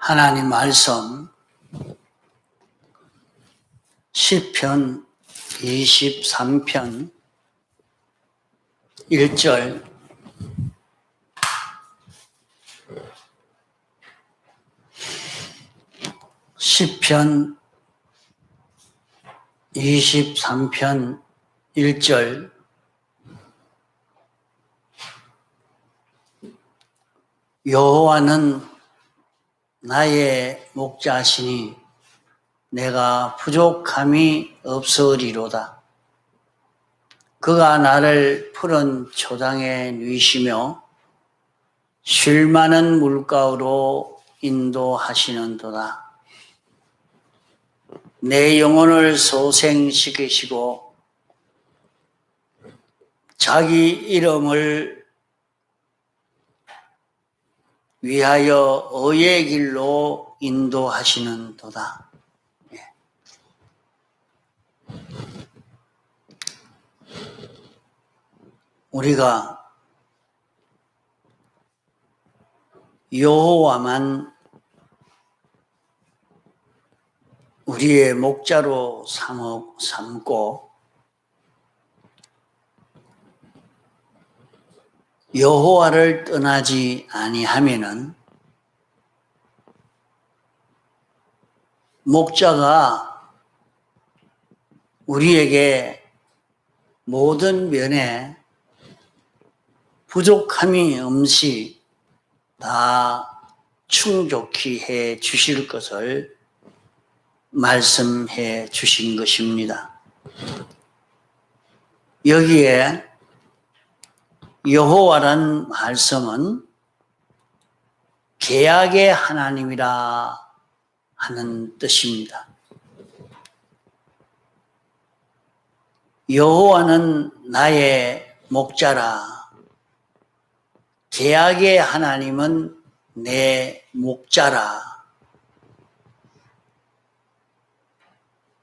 하나님 말씀 시편 23편 1절 시편 23편 1절 여호와는 나의 목자시니 내가 부족함이 없으리로다. 그가 나를 푸른 초장에 누이시며 쉴 만한 물가로 인도하시는도다. 내 영혼을 소생시키시고 자기 이름을 위하여 의의 길로 인도하시는도다. 우리가 여호와만 우리의 목자로 삼고 여호와를 떠나지 아니하면은 목자가 우리에게 모든 면에 부족함이 없이 다 충족히 해 주실 것을 말씀해 주신 것입니다. 여기에 여호와란 말씀은 계약의 하나님이라 하는 뜻입니다. 여호와는 나의 목자라. 계약의 하나님은 내 목자라.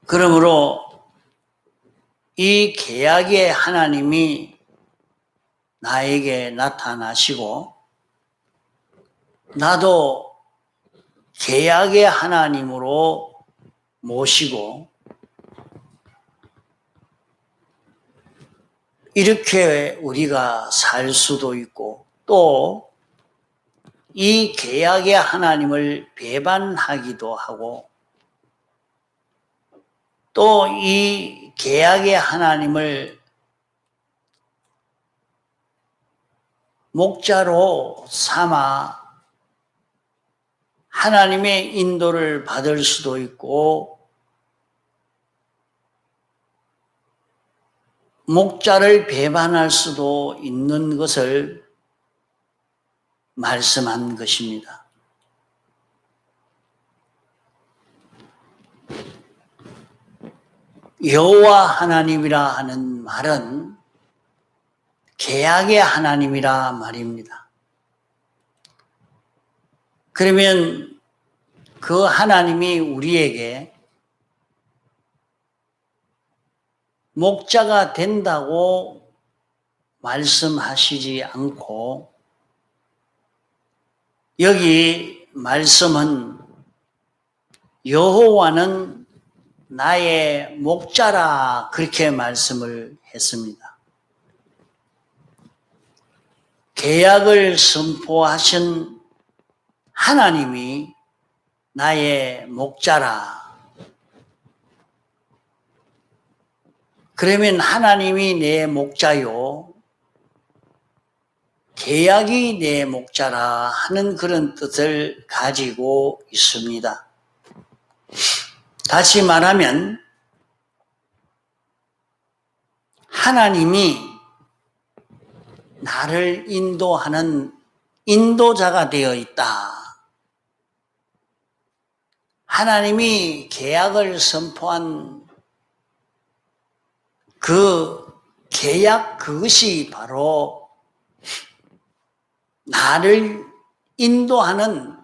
그러므로 이 계약의 하나님이 나에게 나타나시고 나도 계약의 하나님으로 모시고 이렇게 우리가 살 수도 있고 또 이 계약의 하나님을 배반하기도 하고 또 이 계약의 하나님을 목자로 삼아 하나님의 인도를 받을 수도 있고 목자를 배반할 수도 있는 것을 말씀한 것입니다. 여호와 하나님이라 하는 말은 계약의 하나님이라 말입니다. 그러면 그 하나님이 우리에게 목자가 된다고 말씀하시지 않고 여기 말씀은 여호와는 나의 목자라 그렇게 말씀을 했습니다. 계약을 선포하신 하나님이 나의 목자라. 그러면 하나님이 내 목자요. 계약이 내 목자라 하는 그런 뜻을 가지고 있습니다. 다시 말하면 하나님이 나를 인도하는 인도자가 되어 있다. 하나님이 계약을 선포한 그 계약 그것이 바로 나를 인도하는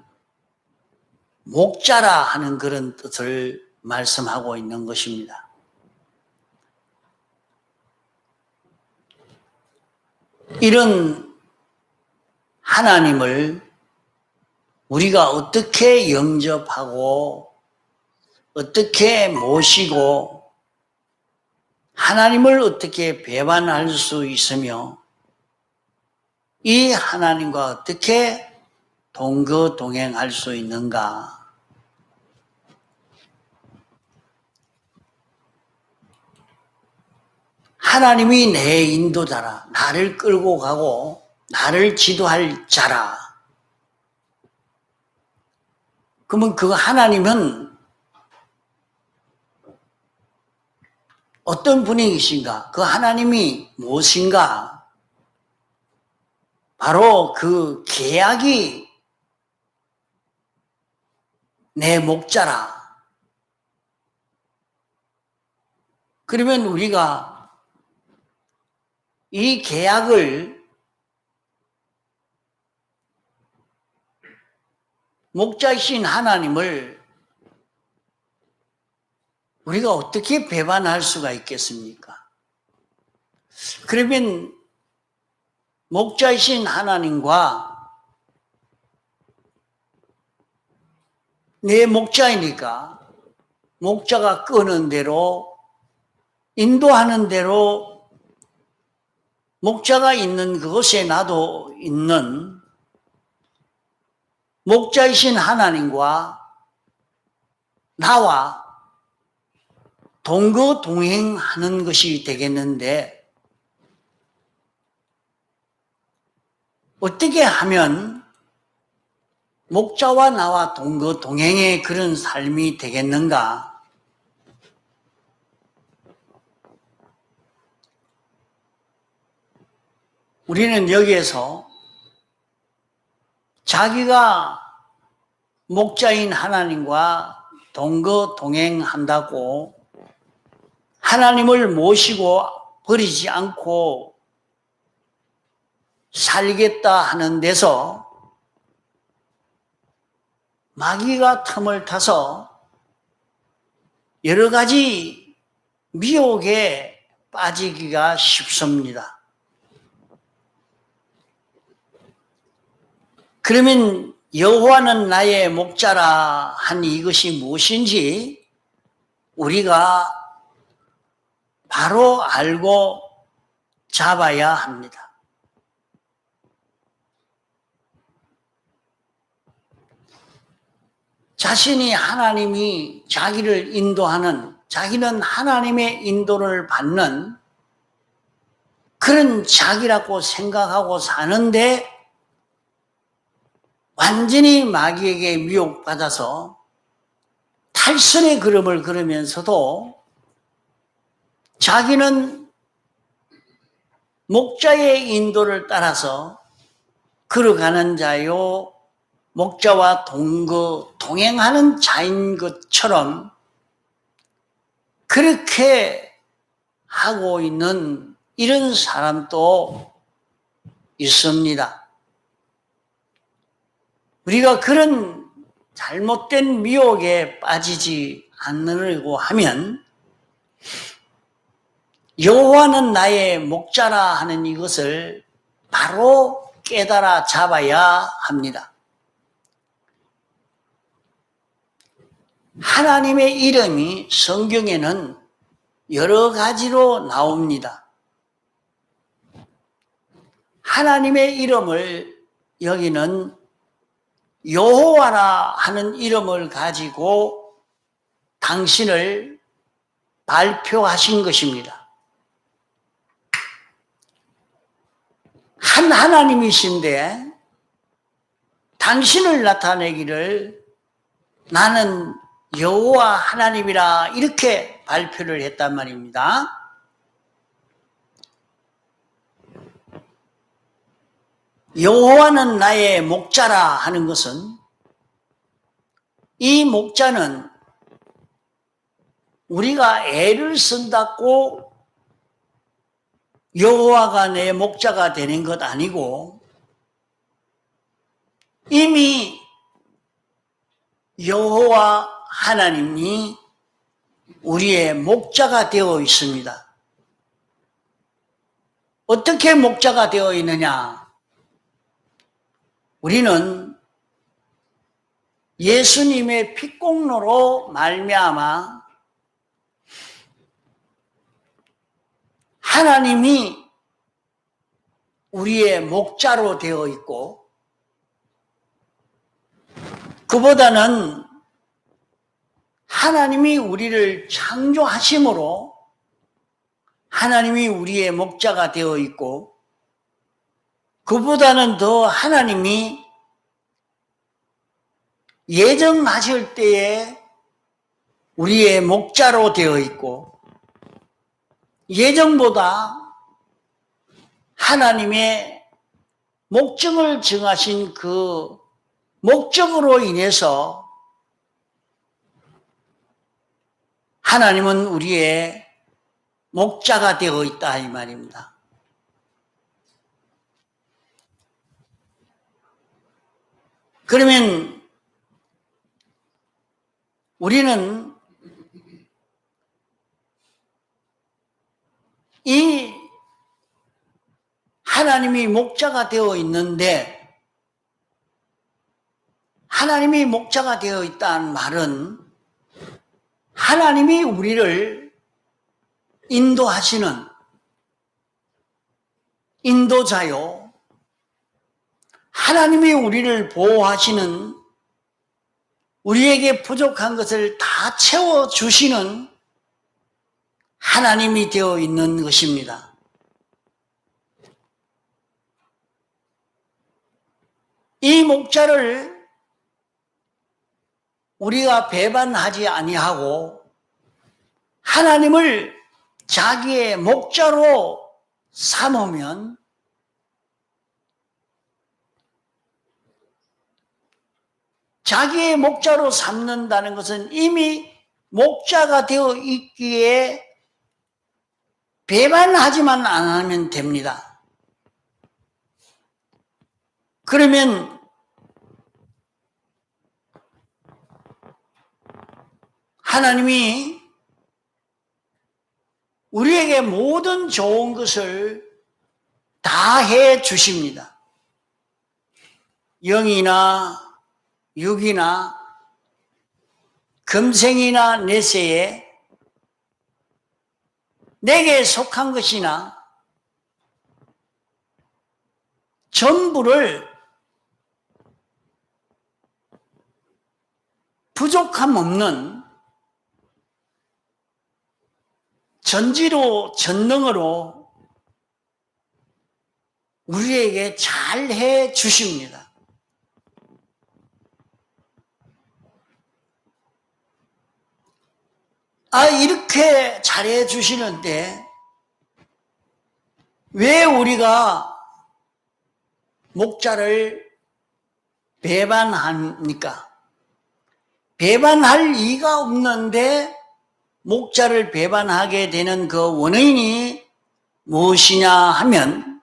목자라 하는 그런 뜻을 말씀하고 있는 것입니다. 이런 하나님을 우리가 어떻게 영접하고 어떻게 모시고 하나님을 어떻게 배반할 수 있으며 이 하나님과 어떻게 동거동행할 수 있는가? 하나님이 내 인도자라, 나를 끌고 가고 나를 지도할 자라. 그러면 그 하나님은 어떤 분이신가? 그 하나님이 무엇인가? 바로 그 계약이 내 목자라. 그러면 우리가 이 계약을 목자이신 하나님을 우리가 어떻게 배반할 수가 있겠습니까? 그러면 목자이신 하나님과 내 목자이니까 목자가 끄는 대로 인도하는 대로 목자가 있는 그곳에 나도 있는 목자이신 하나님과 나와 동거동행하는 것이 되겠는데 어떻게 하면 목자와 나와 동거동행의 그런 삶이 되겠는가? 우리는 여기에서 자기가 목자인 하나님과 동거동행한다고 하나님을 모시고 버리지 않고 살겠다 하는 데서 마귀가 틈을 타서 여러 가지 미혹에 빠지기가 쉽습니다. 그러면 여호와는 나의 목자라 한 이것이 무엇인지 우리가 바로 알고 잡아야 합니다. 자신이 하나님이 자기를 인도하는, 자기는 하나님의 인도를 받는 그런 자기라고 생각하고 사는데 완전히 마귀에게 미혹받아서 탈선의 걸음을 걸으면서도 자기는 목자의 인도를 따라서 걸어가는 자요, 목자와 동행하는 자인 것처럼 그렇게 하고 있는 이런 사람도 있습니다. 우리가 그런 잘못된 미혹에 빠지지 않으려고 하면 여호와는 나의 목자라 하는 이것을 바로 깨달아 잡아야 합니다. 하나님의 이름이 성경에는 여러 가지로 나옵니다. 하나님의 이름을 여기는 여호와라 하는 이름을 가지고 당신을 발표하신 것입니다. 한 하나님이신데 당신을 나타내기를 나는 여호와 하나님이라 이렇게 발표를 했단 말입니다. 여호와는 나의 목자라 하는 것은 이 목자는 우리가 애를 쓴다고 여호와가 내 목자가 되는 것 아니고 이미 여호와 하나님이 우리의 목자가 되어 있습니다. 어떻게 목자가 되어 있느냐? 우리는 예수님의 피공로로 말미암아 하나님이 우리의 목자로 되어 있고, 그보다는 하나님이 우리를 창조하심으로 하나님이 우리의 목자가 되어 있고, 그보다는 더 하나님이 예정하실 때에 우리의 목자로 되어 있고, 예정보다 하나님의 목적을 정하신 그 목적으로 인해서 하나님은 우리의 목자가 되어 있다 이 말입니다. 그러면 우리는 이 하나님이 목자가 되어 있는데, 하나님이 목자가 되어 있다는 말은 하나님이 우리를 인도하시는 인도자요, 하나님이 우리를 보호하시는, 우리에게 부족한 것을 다 채워주시는 하나님이 되어 있는 것입니다. 이 목자를 우리가 배반하지 아니하고 하나님을 자기의 목자로 삼으면 자기의 목자로 삼는다는 것은 이미 목자가 되어 있기에 배반하지만 안 하면 됩니다. 그러면 하나님이 우리에게 모든 좋은 것을 다 해 주십니다. 영이나 육이나 금생이나 내세에 내게 속한 것이나 전부를 부족함 없는 전지로 전능으로 우리에게 잘 해 주십니다. 이렇게 잘해 주시는데 왜 우리가 목자를 배반합니까? 배반할 이유가 없는데 목자를 배반하게 되는 그 원인이 무엇이냐 하면,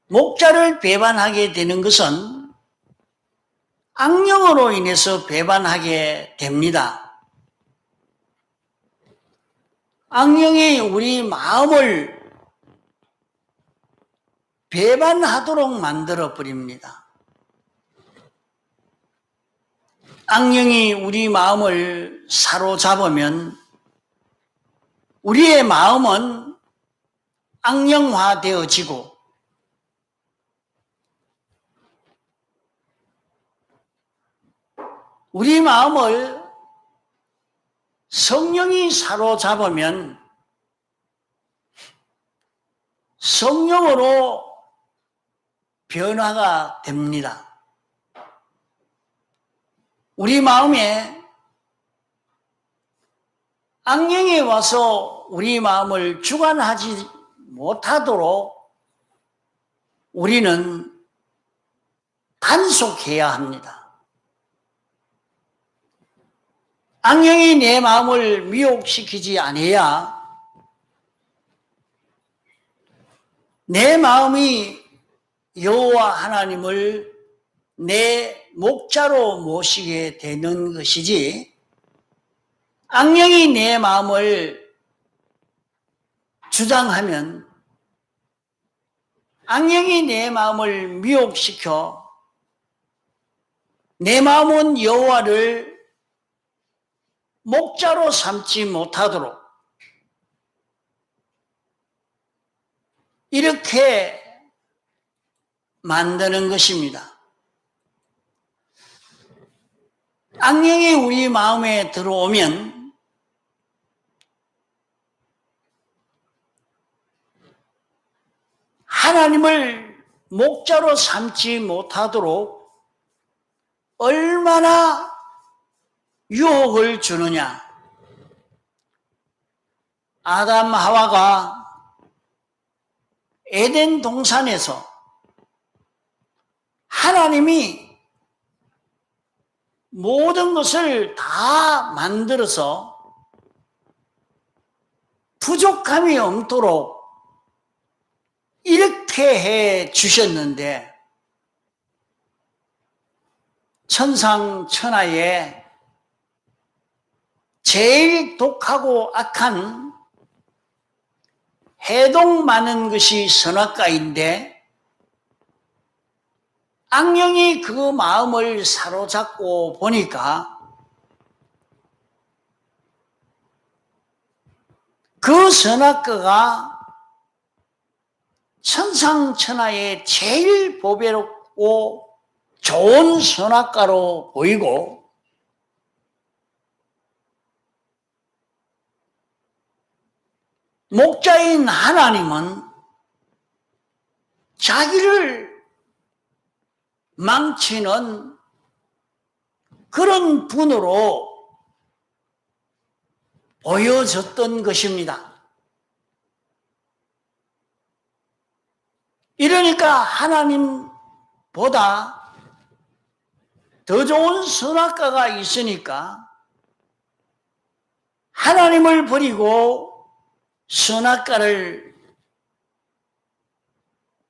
목자를 배반하게 되는 것은 악령으로 인해서 배반하게 됩니다. 악령이 우리 마음을 배반하도록 만들어 버립니다. 악령이 우리 마음을 사로잡으면 우리의 마음은 악령화되어지고, 우리 마음을 성령이 사로잡으면 성령으로 변화가 됩니다. 우리 마음에 악령이 와서 우리 마음을 주관하지 못하도록 우리는 단속해야 합니다. 악령이 내 마음을 미혹시키지 아니해야 내 마음이 여호와 하나님을 내 목자로 모시게 되는 것이지, 악령이 내 마음을 주장하면, 악령이 내 마음을 미혹시켜 내 마음은 여호와를 목자로 삼지 못하도록 이렇게 만드는 것입니다. 악령이 우리 마음에 들어오면 하나님을 목자로 삼지 못하도록 얼마나 유혹을 주느냐. 아담 하와가 에덴 동산에서 하나님이 모든 것을 다 만들어서 부족함이 없도록 이렇게 해 주셨는데 천상천하에 제일 독하고 악한 해독 많은 것이 선악과인데 악령이 그 마음을 사로잡고 보니까 그 선악과가 천상천하에 제일 보배롭고 좋은 선악과로 보이고 목자인 하나님은 자기를 망치는 그런 분으로 보여졌던 것입니다. 이러니까 하나님보다 더 좋은 선악과가 있으니까 하나님을 버리고 선악과를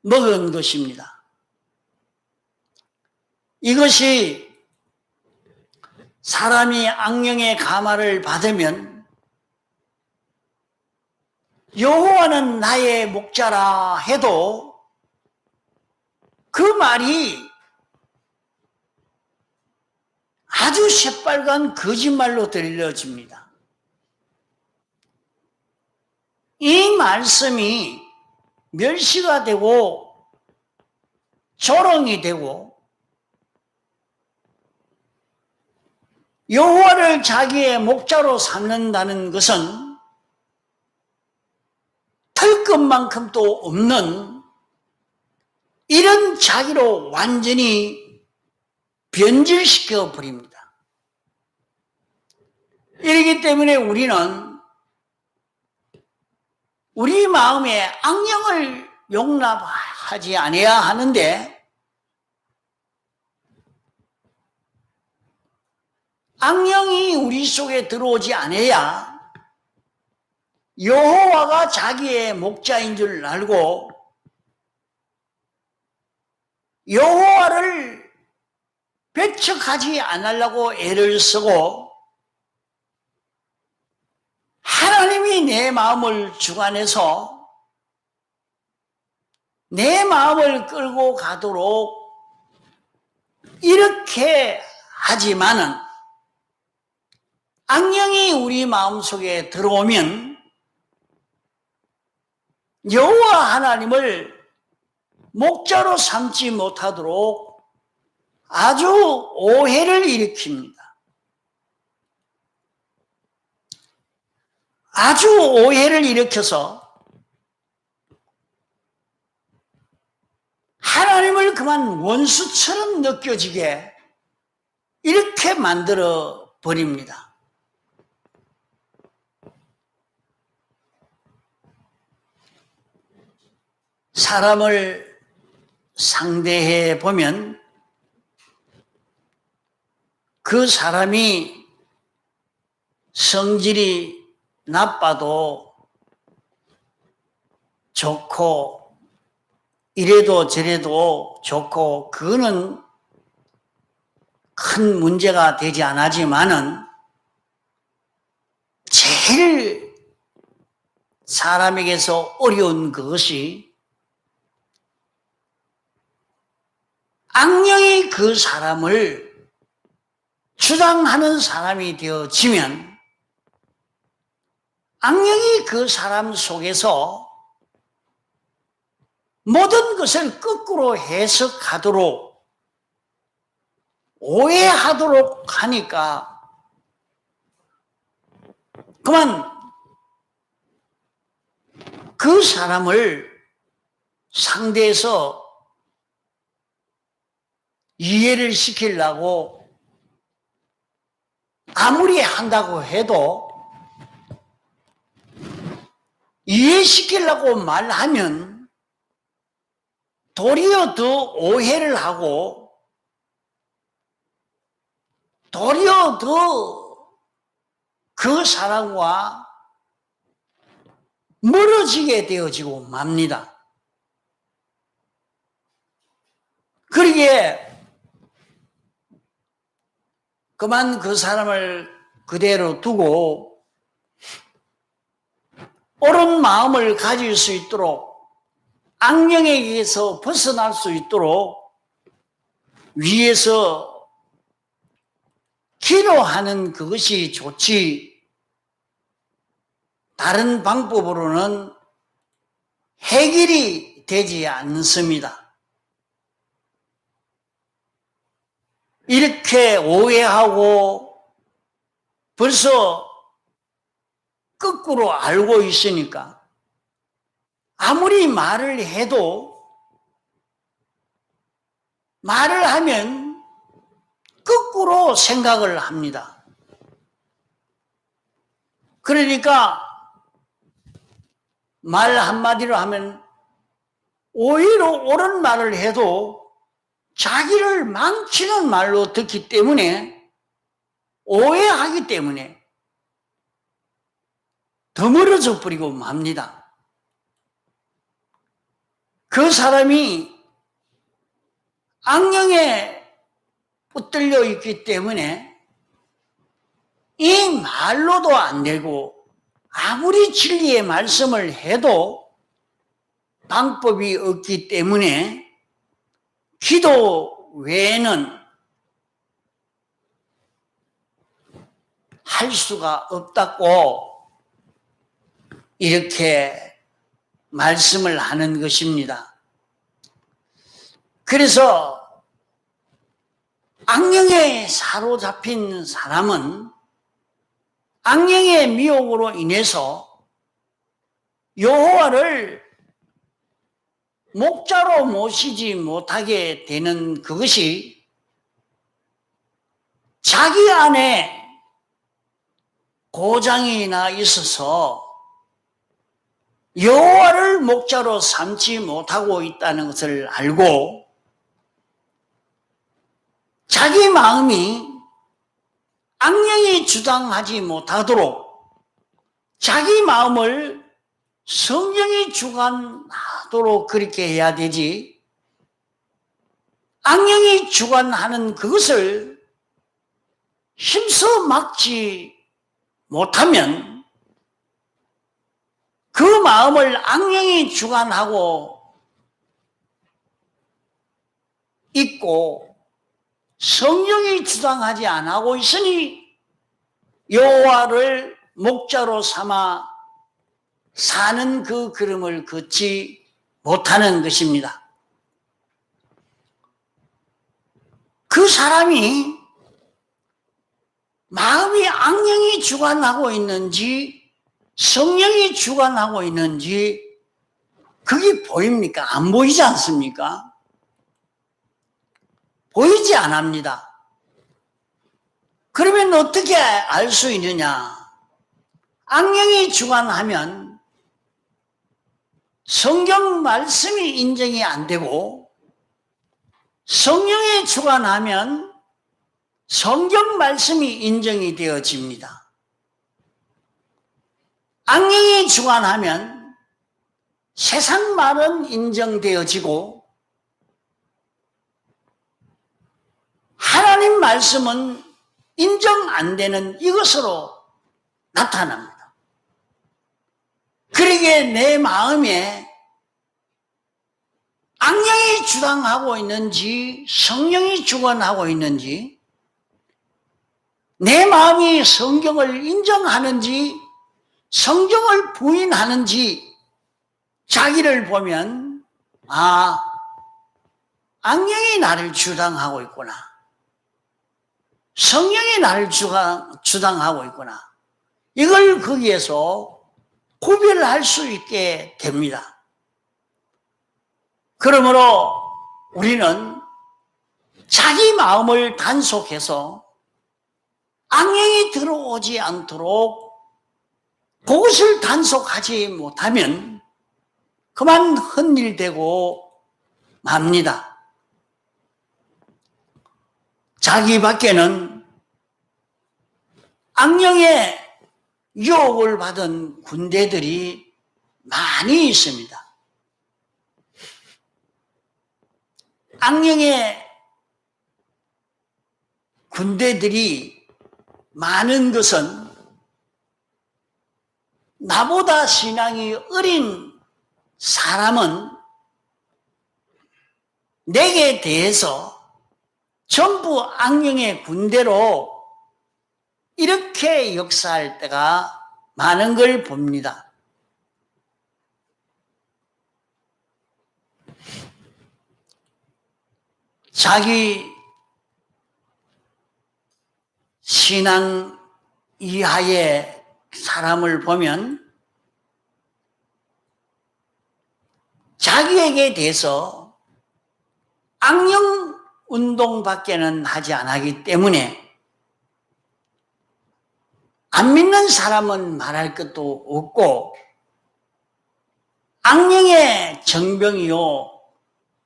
먹은 것입니다. 이것이 사람이 악령의 감화를 받으면 여호와는 나의 목자라 해도 그 말이 아주 새빨간 거짓말로 들려집니다. 이 말씀이 멸시가 되고 조롱이 되고 여호와를 자기의 목자로 삼는다는 것은 털 것만큼도 없는 이런 자기로 완전히 변질시켜 버립니다. 이렇기 때문에 우리는 우리 마음에 악령을 용납하지 않아야 하는데 악령이 우리 속에 들어오지 않아야 여호와가 자기의 목자인 줄 알고 여호와를 배척하지 않으려고 애를 쓰고 하나님이 내 마음을 주관해서 내 마음을 끌고 가도록 이렇게 하지만은 악령이 우리 마음속에 들어오면 여호와 하나님을 목자로 삼지 못하도록 아주 오해를 일으킵니다. 아주 오해를 일으켜서 하나님을 그만 원수처럼 느껴지게 이렇게 만들어 버립니다. 사람을 상대해 보면 그 사람이 성질이 나빠도 좋고 이래도 저래도 좋고 그거는 큰 문제가 되지 않았지만은 제일 사람에게서 어려운 것이 악령이 그 사람을 주장하는 사람이 되어지면 악령이 그 사람 속에서 모든 것을 거꾸로 해석하도록 오해하도록 하니까 그만 그 사람을 상대에서 이해를 시키려고 아무리 한다고 해도 이해시키려고 말하면 도리어 더 오해를 하고 도리어 더 그 사람과 멀어지게 되어지고 맙니다. 그러기에 그만 그 사람을 그대로 두고 옳은 마음을 가질 수 있도록 악령에게서 벗어날 수 있도록 위에서 기도하는 그것이 좋지 다른 방법으로는 해결이 되지 않습니다. 이렇게 오해하고 벌써 거꾸로 알고 있으니까 아무리 말을 해도 말을 하면 거꾸로 생각을 합니다. 그러니까 말 한마디로 하면 오히려 옳은 말을 해도 자기를 망치는 말로 듣기 때문에 오해하기 때문에 더 멀어져 버리고 맙니다. 그 사람이 악령에 붙들려 있기 때문에 이 말로도 안 되고 아무리 진리의 말씀을 해도 방법이 없기 때문에 기도 외에는 할 수가 없다고 이렇게 말씀을 하는 것입니다. 그래서 악령에 사로잡힌 사람은 악령의 미혹으로 인해서 여호와를 목자로 모시지 못하게 되는 그것이 자기 안에 고장이 나 있어서 여호와를 목자로 삼지 못하고 있다는 것을 알고 자기 마음이 악령이 주장하지 못하도록 자기 마음을 성령이 주관하도록 그렇게 해야 되지, 악령이 주관하는 그것을 힘써 막지 못하면 그 마음을 악령이 주관하고 있고 성령이 주장하지 않고 있으니 여호와를 목자로 삼아 사는 그 걸음을 걷지 못하는 것입니다. 그 사람이 마음이 악령이 주관하고 있는지 성령이 주관하고 있는지 그게 보입니까? 안 보이지 않습니까? 보이지 않습니다. 그러면 어떻게 알 수 있느냐? 악령이 주관하면 성경 말씀이 인정이 안 되고 성령이 주관하면 성경 말씀이 인정이 되어집니다. 악령이 주관하면 세상 말은 인정되어지고 하나님 말씀은 인정 안 되는 이것으로 나타납니다. 그러기에 내 마음에 악령이 주장하고 있는지 성령이 주관하고 있는지 내 마음이 성경을 인정하는지 성경을 부인하는지 자기를 보면 악령이 나를 주장하고 있구나. 성령이 나를 주장하고 있구나. 이걸 거기에서 구별할 수 있게 됩니다. 그러므로 우리는 자기 마음을 단속해서 악령이 들어오지 않도록 그것을 단속하지 못하면 그만 헛일되고 맙니다. 자기 밖에는 악령의 유혹을 받은 군대들이 많이 있습니다. 악령의 군대들이 많은 것은 나보다 신앙이 어린 사람은 내게 대해서 전부 악령의 군대로 이렇게 역사할 때가 많은 걸 봅니다. 자기 신앙 이하의 사람을 보면 자기에게 대해서 악령 운동밖에는 하지 않기 때문에 안 믿는 사람은 말할 것도 없고 악령의 정병이요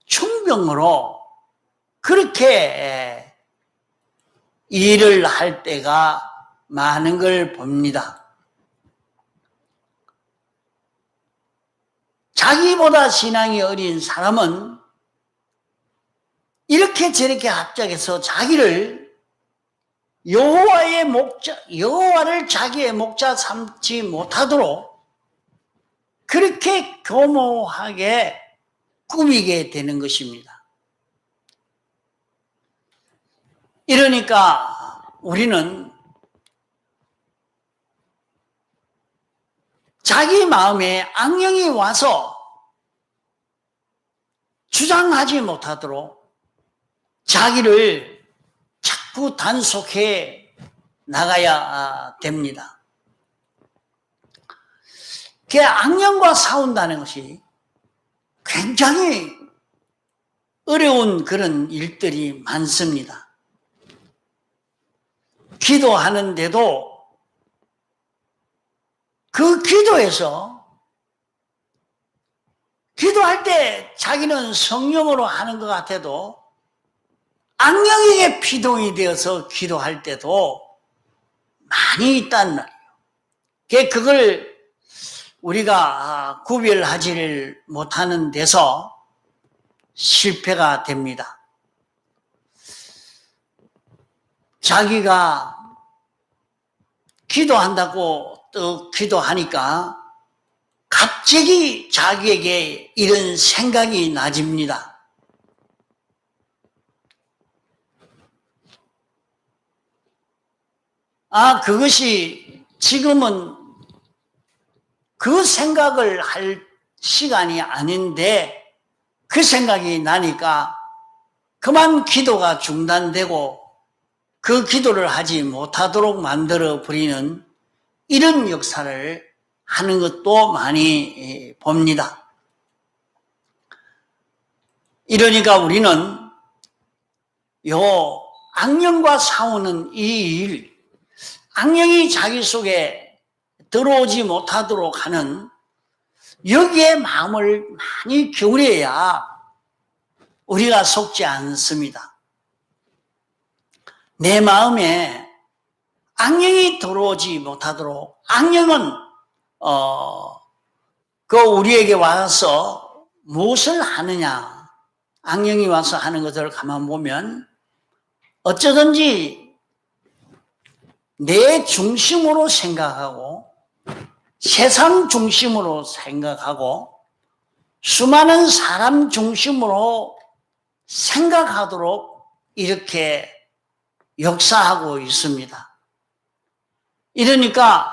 충병으로 그렇게 일을 할 때가 많은 걸 봅니다. 자기보다 신앙이 어린 사람은 이렇게 저렇게 합작해서 자기를 여호와를 자기의 목자 삼지 못하도록 그렇게 교모하게 꾸미게 되는 것입니다. 이러니까 우리는 자기 마음에 악령이 와서 주장하지 못하도록 자기를 자꾸 단속해 나가야 됩니다. 그 악령과 싸운다는 것이 굉장히 어려운 그런 일들이 많습니다. 기도하는데도 그 기도에서 기도할 때 자기는 성령으로 하는 것 같아도 악령에게 피동이 되어서 기도할 때도 많이 있단 말이에요. 그걸 우리가 구별하지를 못하는 데서 실패가 됩니다. 자기가 기도한다고 또 기도하니까 갑자기 자기에게 이런 생각이 나집니다. 그것이 지금은 그 생각을 할 시간이 아닌데 그 생각이 나니까 그만 기도가 중단되고 그 기도를 하지 못하도록 만들어 버리는 이런 역사를 하는 것도 많이 봅니다. 이러니까 우리는 악령과 싸우는 이 일, 악령이 자기 속에 들어오지 못하도록 하는 여기에 마음을 많이 기울여야 우리가 속지 않습니다. 내 마음에 악령이 들어오지 못하도록 악령은 우리에게 와서 무엇을 하느냐, 악령이 와서 하는 것을 가만 보면 어쩌든지 내 중심으로 생각하고 세상 중심으로 생각하고 수많은 사람 중심으로 생각하도록 이렇게 역사하고 있습니다. 이러니까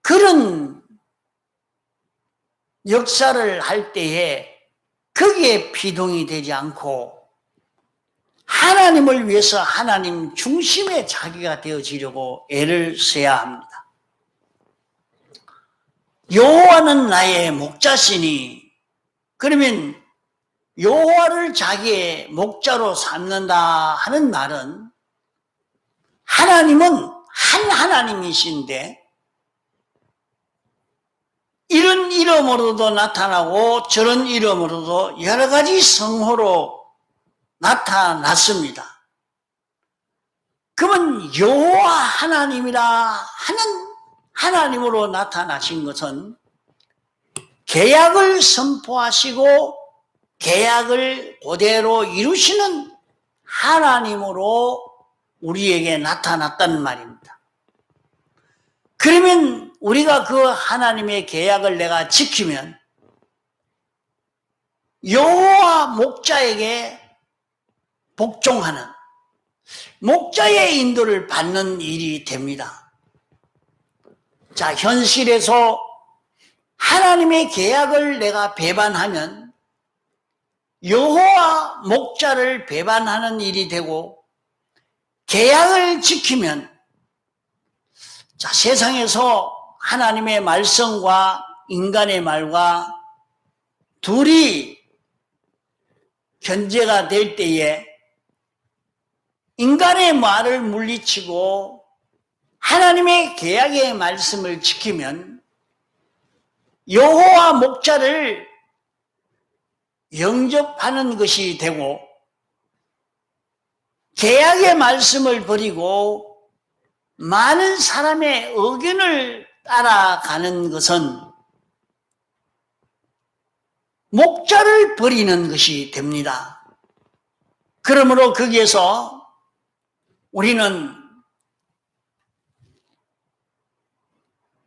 그런 역사를 할 때에 거기에 비동이 되지 않고 하나님을 위해서 하나님 중심의 자기가 되어지려고 애를 써야 합니다. 여호와는 나의 목자시니, 그러면 여호와를 자기의 목자로 삼는다 하는 말은 하나님은 한 하나님이신데 이런 이름으로도 나타나고 저런 이름으로도 여러 가지 성호로 나타났습니다. 그러면 여호와 하나님이라 하는 하나님으로 나타나신 것은 계약을 선포하시고 계약을 그대로 이루시는 하나님으로 우리에게 나타났다는 말입니다. 그러면 우리가 그 하나님의 계약을 내가 지키면 여호와 목자에게 복종하는, 목자의 인도를 받는 일이 됩니다. 자, 현실에서 하나님의 계약을 내가 배반하면 여호와 목자를 배반하는 일이 되고, 계약을 지키면 자, 세상에서 하나님의 말씀과 인간의 말과 둘이 견제가 될 때에 인간의 말을 물리치고 하나님의 계약의 말씀을 지키면 여호와 목자를 영접하는 것이 되고, 계약의 말씀을 버리고 많은 사람의 의견을 따라가는 것은 목자를 버리는 것이 됩니다. 그러므로 거기에서 우리는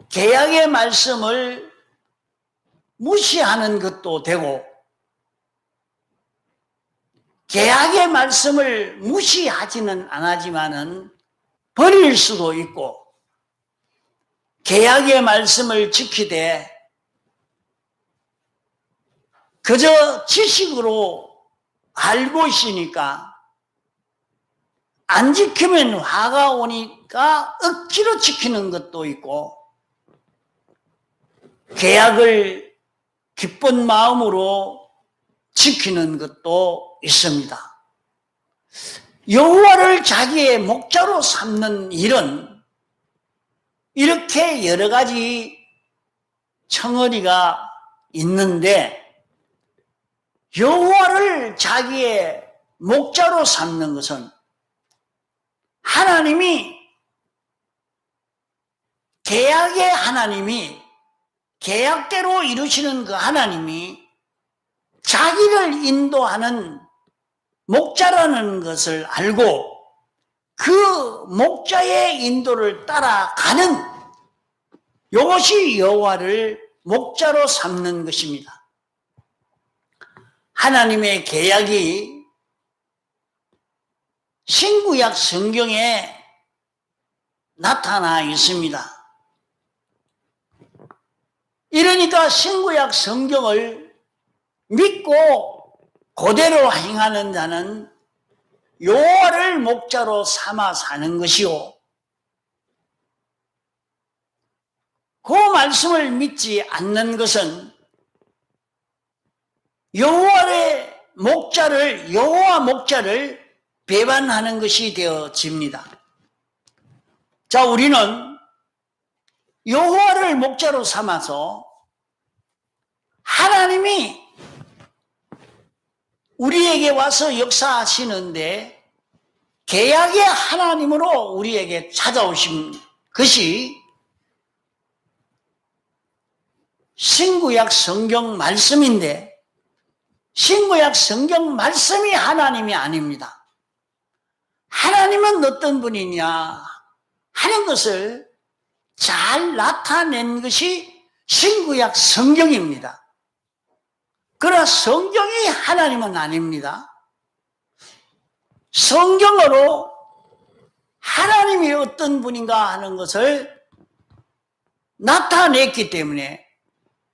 계약의 말씀을 무시하는 것도 되고, 계약의 말씀을 무시하지는 않지만은 버릴 수도 있고, 계약의 말씀을 지키되 그저 지식으로 알고 있으니까 안 지키면 화가 오니까 억지로 지키는 것도 있고, 계약을 기쁜 마음으로 지키는 것도 있습니다. 여호와를 자기의 목자로 삼는 일은 이렇게 여러 가지 청어리가 있는데, 여호와를 자기의 목자로 삼는 것은 하나님이, 계약의 하나님이, 계약대로 이루시는 그 하나님이 자기를 인도하는 목자라는 것을 알고 그 목자의 인도를 따라가는, 이것이 여호와를 목자로 삼는 것입니다. 하나님의 계약이 신구약 성경에 나타나 있습니다. 이러니까 신구약 성경을 믿고 그대로 행하는 자는 여호와를 목자로 삼아 사는 것이요, 그 말씀을 믿지 않는 것은 여호와 목자를 배반하는 것이 되어집니다. 자, 우리는 여호와를 목자로 삼아서 하나님이 우리에게 와서 역사하시는데 계약의 하나님으로 우리에게 찾아오신 것이 신구약 성경 말씀인데, 신구약 성경 말씀이 하나님이 아닙니다. 하나님은 어떤 분이냐 하는 것을 잘 나타낸 것이 신구약 성경입니다. 그러나 성경이 하나님은 아닙니다. 성경으로 하나님이 어떤 분인가 하는 것을 나타냈기 때문에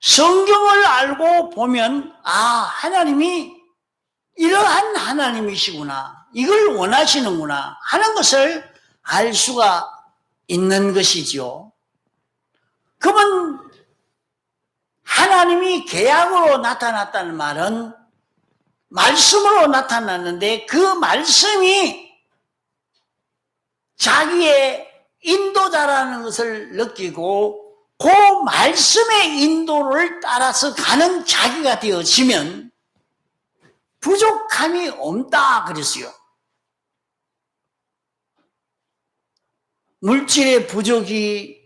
성경을 알고 보면 하나님이 이러한 하나님이시구나, 이걸 원하시는구나 하는 것을 알 수가 있는 것이지요. 그러면 하나님이 계약으로 나타났다는 말은 말씀으로 나타났는데 그 말씀이 자기의 인도자라는 것을 느끼고 그 말씀의 인도를 따라서 가는 자기가 되어지면 부족함이 없다 그랬어요. 물질의 부족이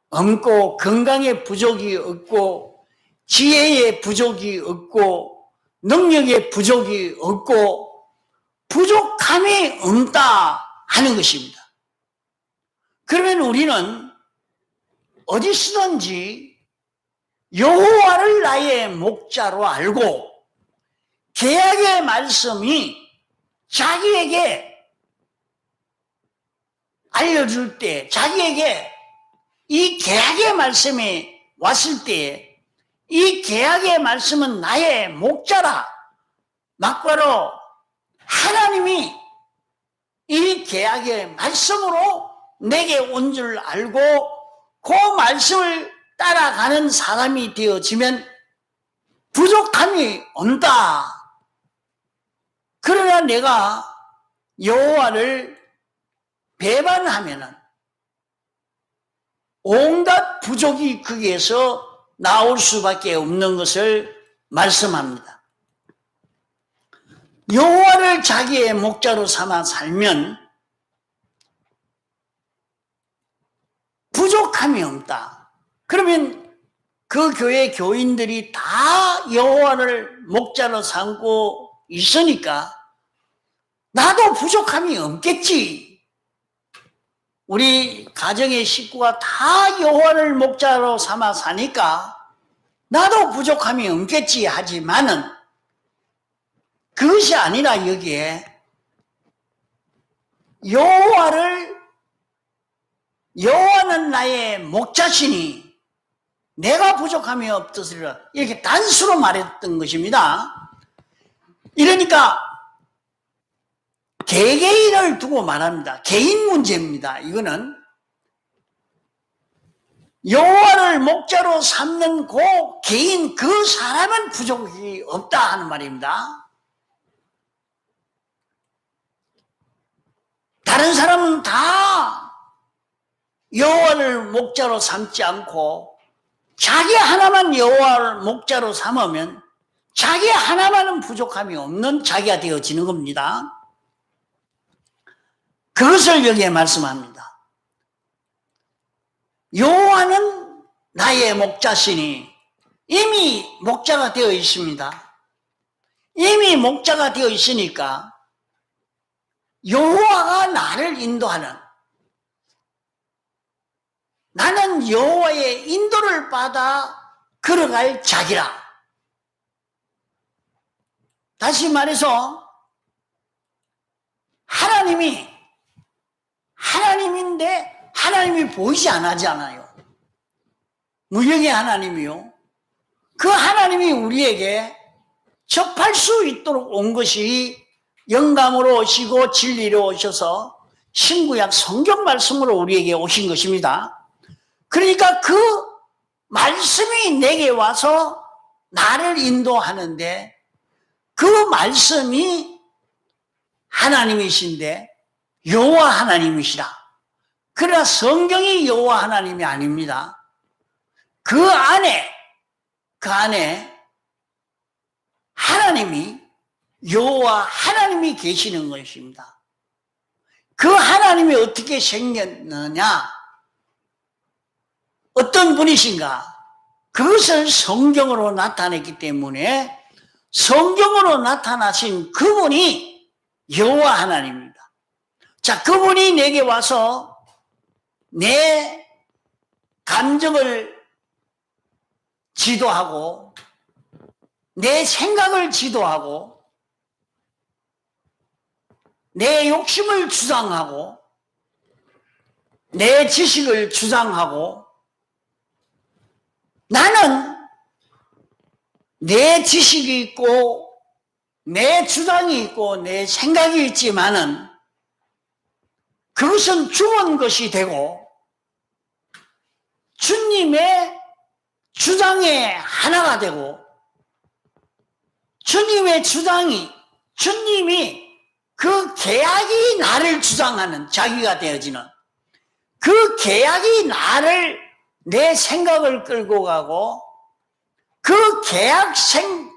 없고 건강의 부족이 없고 지혜의 부족이 없고 능력의 부족이 없고 부족함이 없다 하는 것입니다. 그러면 우리는 어디서든지 여호와를 나의 목자로 알고 계약의 말씀이 자기에게 알려줄 때, 자기에게 이 계약의 말씀이 왔을 때 이 계약의 말씀은 나의 목자라, 막바로 하나님이 이 계약의 말씀으로 내게 온 줄 알고 그 말씀을 따라가는 사람이 되어지면 부족함이 온다. 그러나 내가 여호와를 배반하면은 온갖 부족이 거기에서 나올 수밖에 없는 것을 말씀합니다. 여호와를 자기의 목자로 삼아 살면 부족함이 없다. 그러면 그 교회 교인들이 다 여호와를 목자로 삼고 있으니까 나도 부족함이 없겠지. 우리 가정의 식구가 다 여호와를 목자로 삼아 사니까 나도 부족함이 없겠지 하지만은 그것이 아니라 여기에 여호와는 나의 목자시니 내가 부족함이 없으리라, 이렇게 단수로 말했던 것입니다. 이러니까 개개인을 두고 말합니다. 개인 문제입니다. 이거는 여호와를 목자로 삼는 그 개인, 그 사람은 부족이 없다 하는 말입니다. 다른 사람은 다 여호와를 목자로 삼지 않고 자기 하나만 여호와를 목자로 삼으면 자기 하나만은 부족함이 없는 자기가 되어지는 겁니다. 그것을 여기에 말씀합니다. 여호와는 나의 목자시니, 이미 목자가 되어 있습니다. 이미 목자가 되어 있으니까 여호와가 나를 인도하는, 나는 여호와의 인도를 받아 걸어갈 자기라. 다시 말해서 하나님인데 하나님이 보이지 않잖아요. 무형의 하나님이요. 그 하나님이 우리에게 접할 수 있도록 온 것이 영감으로 오시고 진리로 오셔서 신구약 성경 말씀으로 우리에게 오신 것입니다. 그러니까 그 말씀이 내게 와서 나를 인도하는데 그 말씀이 하나님이신데 여호와 하나님이시라. 그러나 성경이 여호와 하나님이 아닙니다. 그 안에 하나님이, 여호와 하나님이 계시는 것입니다. 그 하나님이 어떻게 생겼느냐, 어떤 분이신가, 그것을 성경으로 나타냈기 때문에 성경으로 나타나신 그분이 여호와 하나님입니다. 자, 그분이 내게 와서 내 감정을 지도하고 내 생각을 지도하고 내 욕심을 주장하고 내 지식을 주장하고 나는 내 지식이 있고 내 주장이 있고 내 생각이 있지만은 그것은 죽은 것이 되고 주님의 주장에 하나가 되고 주님의 주장이 주님이 그 계약이 나를 주장하는 자기가 되어지는 그 계약이 나를 내 생각을 끌고 가고 그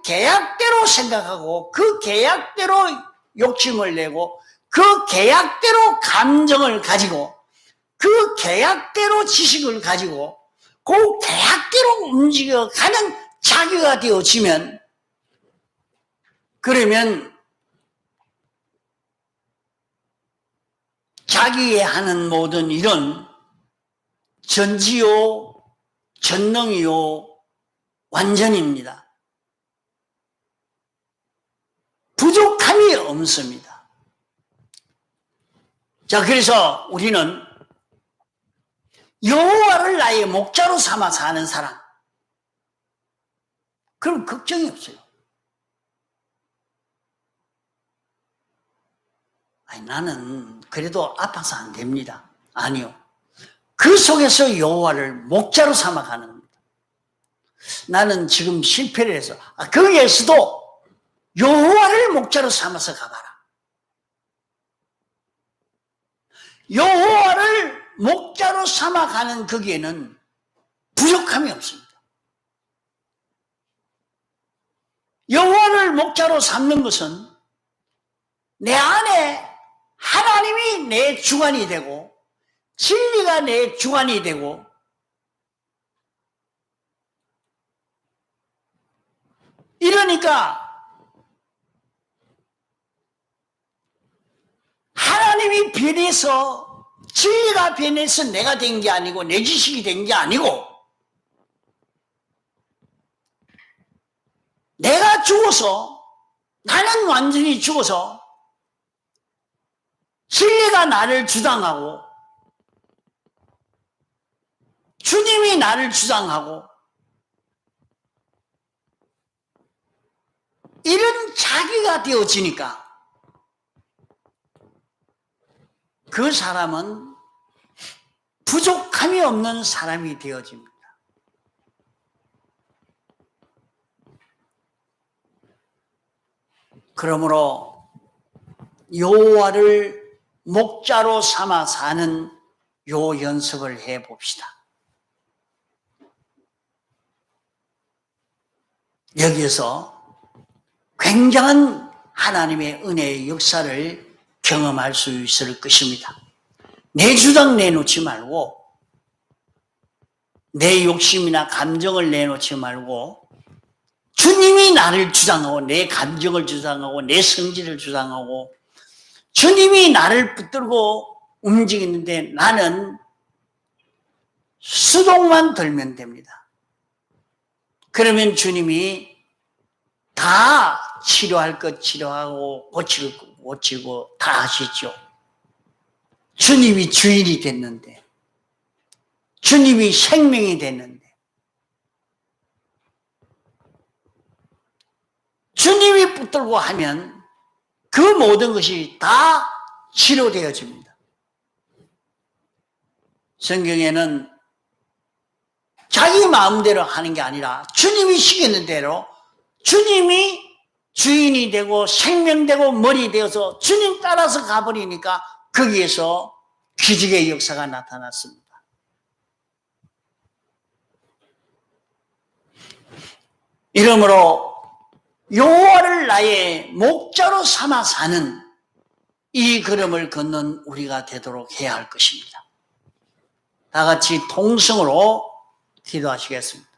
계약대로 생각하고 그 계약대로 욕심을 내고 그 계약대로 감정을 가지고 그 계약대로 지식을 가지고 그 계약대로 움직여가는 자기가 되어지면 그러면 자기의 하는 모든 일은 전지요 전능이요 완전입니다. 부족함이 없습니다. 자, 그래서 우리는 여호와를 나의 목자로 삼아 사는 사람, 그럼 걱정이 없어요. 아니, 나는 그래도 아파서 안 됩니다. 아니요. 그 속에서 여호와를 목자로 삼아 가는 겁니다. 나는 지금 실패를 해서 거기에서도 여호와를 목자로 삼아서 가봐라. 여호와를 목자로 삼아 가는 거기에는 부족함이 없습니다. 여호와를 목자로 삼는 것은 내 안에 하나님이 내 주관이 되고 진리가 내 주관이 되고 이러니까 하나님이 변해서 진리가 변해서 내가 된 게 아니고 내 지식이 된 게 아니고 내가 죽어서 나는 완전히 죽어서 진리가 나를 주장하고 주님이 나를 주장하고 이런 자기가 되어지니까 그 사람은 부족함이 없는 사람이 되어집니다. 그러므로 여호와를 목자로 삼아 사는 요 연습을 해봅시다. 여기에서 굉장한 하나님의 은혜의 역사를 경험할 수 있을 것입니다. 내 주장 내놓지 말고 내 욕심이나 감정을 내놓지 말고 주님이 나를 주장하고 내 감정을 주장하고 내 성질을 주장하고 주님이 나를 붙들고 움직이는데 나는 수동만 들면 됩니다. 그러면 주님이 다 치료할 것 치료하고 고칠 것 고치고 다 하시죠. 주님이 주인이 됐는데 주님이 생명이 됐는데 주님이 붙들고 하면 그 모든 것이 다 치료되어집니다. 성경에는 자기 마음대로 하는 게 아니라 주님이 시키는 대로 주님이 주인이 되고 생명되고 머리 되어서 주님 따라서 가버리니까 거기에서 기적의 역사가 나타났습니다. 이러므로 여호와를 나의 목자로 삼아 사는 이 걸음을 걷는 우리가 되도록 해야 할 것입니다. 다 같이 통성으로 기도하시겠습니다.